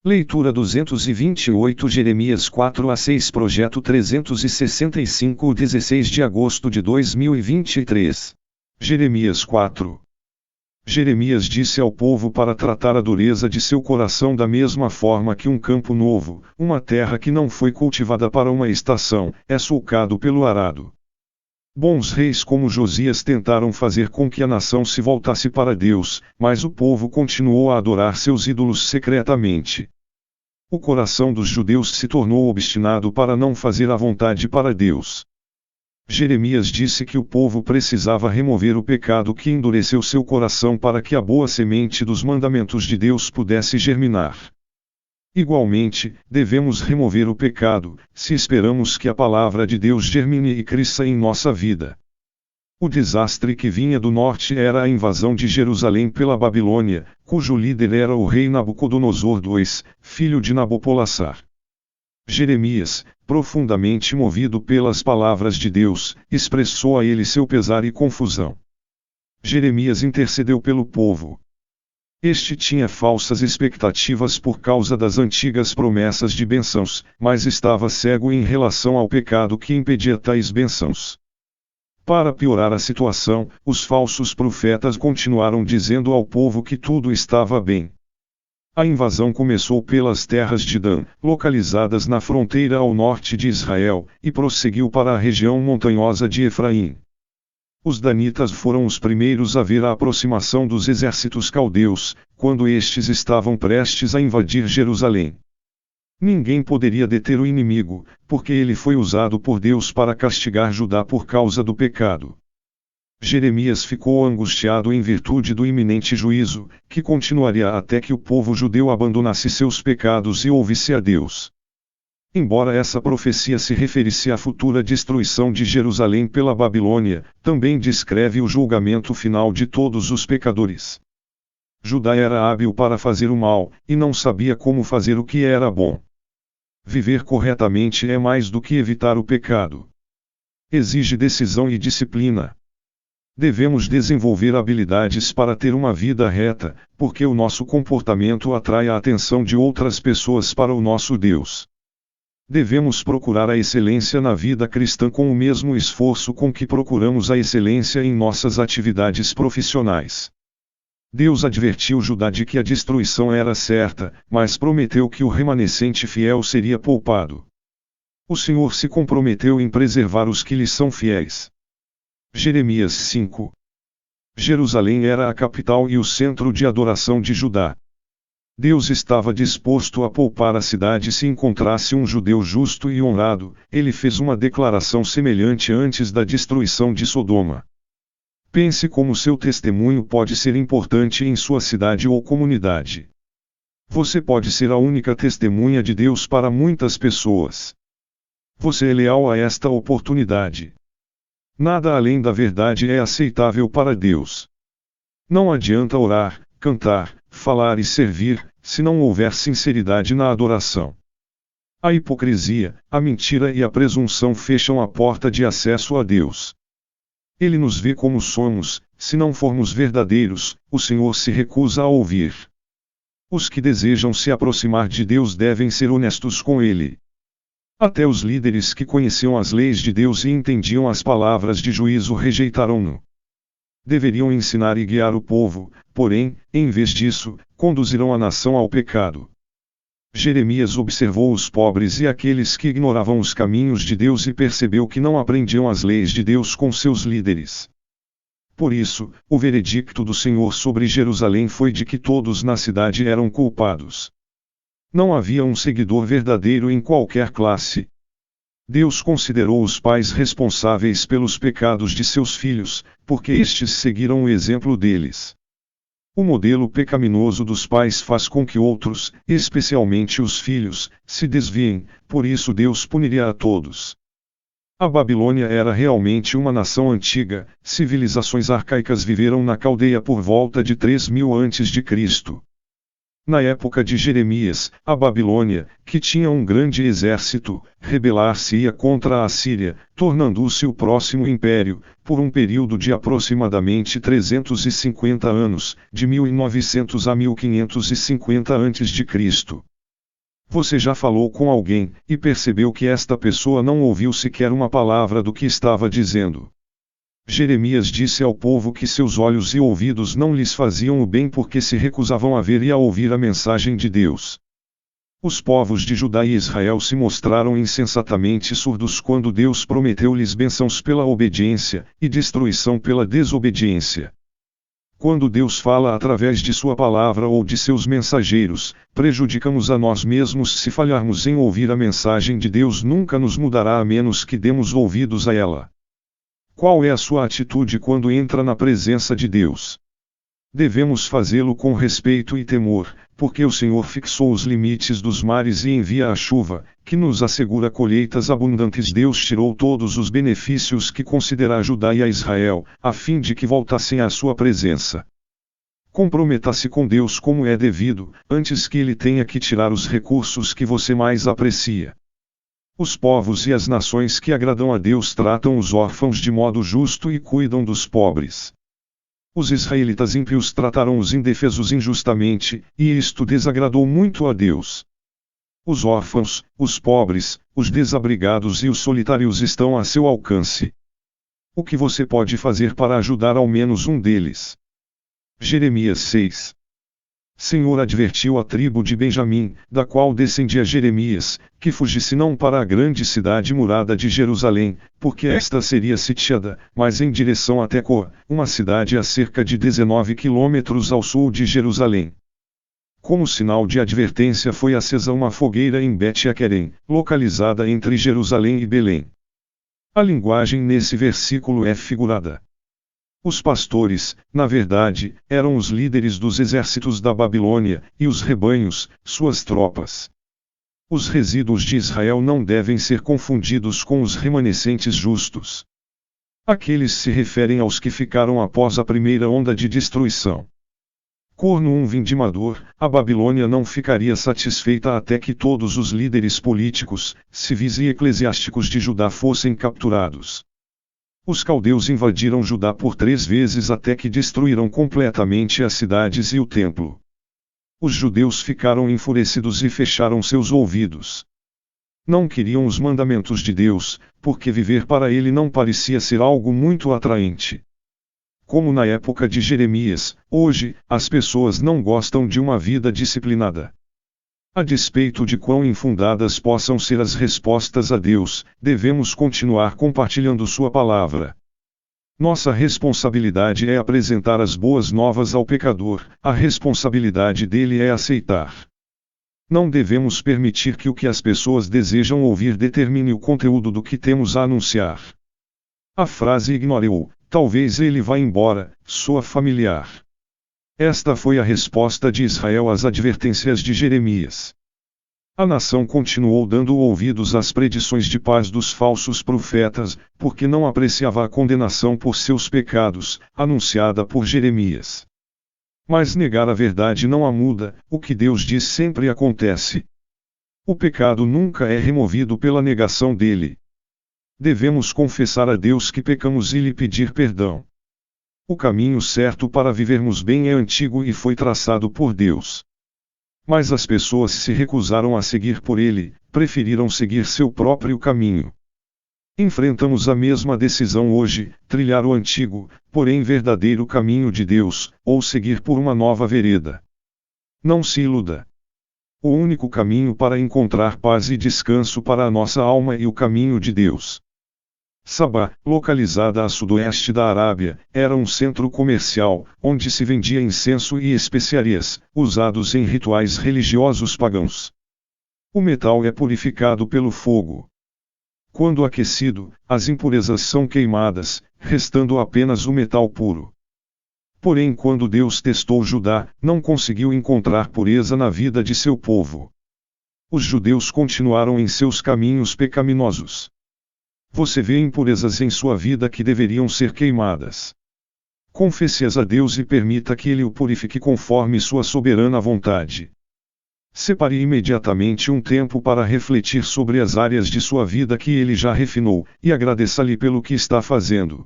Leitura 228 Jeremias 4 a 6 Projeto 365 16 de agosto de 2023. Jeremias 4. Jeremias disse ao povo para tratar a dureza de seu coração da mesma forma que um campo novo, uma terra que não foi cultivada para uma estação, é sulcado pelo arado. Bons reis como Josias tentaram fazer com que a nação se voltasse para Deus, mas o povo continuou a adorar seus ídolos secretamente. O coração dos judeus se tornou obstinado para não fazer a vontade para Deus. Jeremias disse que o povo precisava remover o pecado que endureceu seu coração para que a boa semente dos mandamentos de Deus pudesse germinar. Igualmente, devemos remover o pecado, se esperamos que a palavra de Deus germine e cresça em nossa vida. O desastre que vinha do norte era a invasão de Jerusalém pela Babilônia, cujo líder era o rei Nabucodonosor II, filho de Nabopolassar. Jeremias, profundamente movido pelas palavras de Deus, expressou a ele seu pesar e confusão. Jeremias intercedeu pelo povo. Este tinha falsas expectativas por causa das antigas promessas de bênçãos, mas estava cego em relação ao pecado que impedia tais bênçãos. Para piorar a situação, os falsos profetas continuaram dizendo ao povo que tudo estava bem. A invasão começou pelas terras de Dan, localizadas na fronteira ao norte de Israel, e prosseguiu para a região montanhosa de Efraim. Os danitas foram os primeiros a ver a aproximação dos exércitos caldeus, quando estes estavam prestes a invadir Jerusalém. Ninguém poderia deter o inimigo, porque ele foi usado por Deus para castigar Judá por causa do pecado. Jeremias ficou angustiado em virtude do iminente juízo, que continuaria até que o povo judeu abandonasse seus pecados e ouvisse a Deus. Embora essa profecia se referisse à futura destruição de Jerusalém pela Babilônia, também descreve o julgamento final de todos os pecadores. Judá era hábil para fazer o mal, e não sabia como fazer o que era bom. Viver corretamente é mais do que evitar o pecado. Exige decisão e disciplina. Devemos desenvolver habilidades para ter uma vida reta, porque o nosso comportamento atrai a atenção de outras pessoas para o nosso Deus. Devemos procurar a excelência na vida cristã com o mesmo esforço com que procuramos a excelência em nossas atividades profissionais. Deus advertiu Judá de que a destruição era certa, mas prometeu que o remanescente fiel seria poupado. O Senhor se comprometeu em preservar os que lhe são fiéis. Jeremias 5. Jerusalém era a capital e o centro de adoração de Judá. Deus estava disposto a poupar a cidade se encontrasse um judeu justo e honrado. Ele fez uma declaração semelhante antes da destruição de Sodoma. Pense como seu testemunho pode ser importante em sua cidade ou comunidade. Você pode ser a única testemunha de Deus para muitas pessoas. Você é leal a esta oportunidade. Nada além da verdade é aceitável para Deus. Não adianta orar, cantar, falar e servir, se não houver sinceridade na adoração. A hipocrisia, a mentira e a presunção fecham a porta de acesso a Deus. Ele nos vê como somos, se não formos verdadeiros, o Senhor se recusa a ouvir. Os que desejam se aproximar de Deus devem ser honestos com Ele. Até os líderes que conheciam as leis de Deus e entendiam as palavras de juízo rejeitaram-no. Deveriam ensinar e guiar o povo, porém, em vez disso, conduzirão a nação ao pecado. Jeremias observou os pobres e aqueles que ignoravam os caminhos de Deus e percebeu que não aprendiam as leis de Deus com seus líderes. Por isso, o veredicto do Senhor sobre Jerusalém foi de que todos na cidade eram culpados. Não havia um seguidor verdadeiro em qualquer classe. Deus considerou os pais responsáveis pelos pecados de seus filhos, porque estes seguiram o exemplo deles. O modelo pecaminoso dos pais faz com que outros, especialmente os filhos, se desviem, por isso Deus puniria a todos. A Babilônia era realmente uma nação antiga, civilizações arcaicas viveram na Caldeia por volta de 3000 a.C. Na época de Jeremias, a Babilônia, que tinha um grande exército, rebelar-se-ia contra a Assíria, tornando-se o próximo império, por um período de aproximadamente 350 anos, de 1900 a 1550 a.C. Você já falou com alguém, e percebeu que esta pessoa não ouviu sequer uma palavra do que estava dizendo. Jeremias disse ao povo que seus olhos e ouvidos não lhes faziam o bem porque se recusavam a ver e a ouvir a mensagem de Deus. Os povos de Judá e Israel se mostraram insensatamente surdos quando Deus prometeu-lhes bênçãos pela obediência, e destruição pela desobediência. Quando Deus fala através de sua palavra ou de seus mensageiros, prejudicamos a nós mesmos se falharmos em ouvir a mensagem de Deus. Nunca nos mudará a menos que demos ouvidos a ela. Qual é a sua atitude quando entra na presença de Deus? Devemos fazê-lo com respeito e temor, porque o Senhor fixou os limites dos mares e envia a chuva, que nos assegura colheitas abundantes. Deus tirou todos os benefícios que concedera a Judá e a Israel, a fim de que voltassem à sua presença. Comprometa-se com Deus como é devido, antes que Ele tenha que tirar os recursos que você mais aprecia. Os povos e as nações que agradam a Deus tratam os órfãos de modo justo e cuidam dos pobres. Os israelitas ímpios trataram os indefesos injustamente, e isto desagradou muito a Deus. Os órfãos, os pobres, os desabrigados e os solitários estão a seu alcance. O que você pode fazer para ajudar ao menos um deles? Jeremias 6. Senhor advertiu a tribo de Benjamim, da qual descendia Jeremias, que fugisse não para a grande cidade murada de Jerusalém, porque esta seria sitiada, mas em direção a Tecoa, uma cidade a cerca de 19 quilômetros ao sul de Jerusalém. Como sinal de advertência foi acesa uma fogueira em Bet-Aquerem, localizada entre Jerusalém e Belém. A linguagem nesse versículo é figurada. Os pastores, na verdade, eram os líderes dos exércitos da Babilônia, e os rebanhos, suas tropas. Os resíduos de Israel não devem ser confundidos com os remanescentes justos. Aqueles se referem aos que ficaram após a primeira onda de destruição. Corno um vindimador, a Babilônia não ficaria satisfeita até que todos os líderes políticos, civis e eclesiásticos de Judá fossem capturados. Os caldeus invadiram Judá por 3 vezes até que destruíram completamente as cidades e o templo. Os judeus ficaram enfurecidos e fecharam seus ouvidos. Não queriam os mandamentos de Deus, porque viver para ele não parecia ser algo muito atraente. Como na época de Jeremias, hoje, as pessoas não gostam de uma vida disciplinada. A despeito de quão infundadas possam ser as respostas a Deus, devemos continuar compartilhando sua palavra. Nossa responsabilidade é apresentar as boas novas ao pecador, a responsabilidade dele é aceitar. Não devemos permitir que o que as pessoas desejam ouvir determine o conteúdo do que temos a anunciar. A frase "ignore-o, talvez ele vá embora" soa familiar. Esta foi a resposta de Israel às advertências de Jeremias. A nação continuou dando ouvidos às predições de paz dos falsos profetas, porque não apreciava a condenação por seus pecados, anunciada por Jeremias. Mas negar a verdade não a muda, o que Deus diz sempre acontece. O pecado nunca é removido pela negação dele. Devemos confessar a Deus que pecamos e lhe pedir perdão. O caminho certo para vivermos bem é antigo e foi traçado por Deus. Mas as pessoas se recusaram a seguir por ele, preferiram seguir seu próprio caminho. Enfrentamos a mesma decisão hoje, trilhar o antigo, porém verdadeiro caminho de Deus, ou seguir por uma nova vereda. Não se iluda. O único caminho para encontrar paz e descanso para a nossa alma é o caminho de Deus. Sabá, localizada a sudoeste da Arábia, era um centro comercial, onde se vendia incenso e especiarias, usados em rituais religiosos pagãos. O metal é purificado pelo fogo. Quando aquecido, as impurezas são queimadas, restando apenas o metal puro. Porém, quando Deus testou Judá, não conseguiu encontrar pureza na vida de seu povo. Os judeus continuaram em seus caminhos pecaminosos. Você vê impurezas em sua vida que deveriam ser queimadas. Confesse-as a Deus e permita que Ele o purifique conforme sua soberana vontade. Separe imediatamente um tempo para refletir sobre as áreas de sua vida que Ele já refinou, e agradeça-lhe pelo que está fazendo.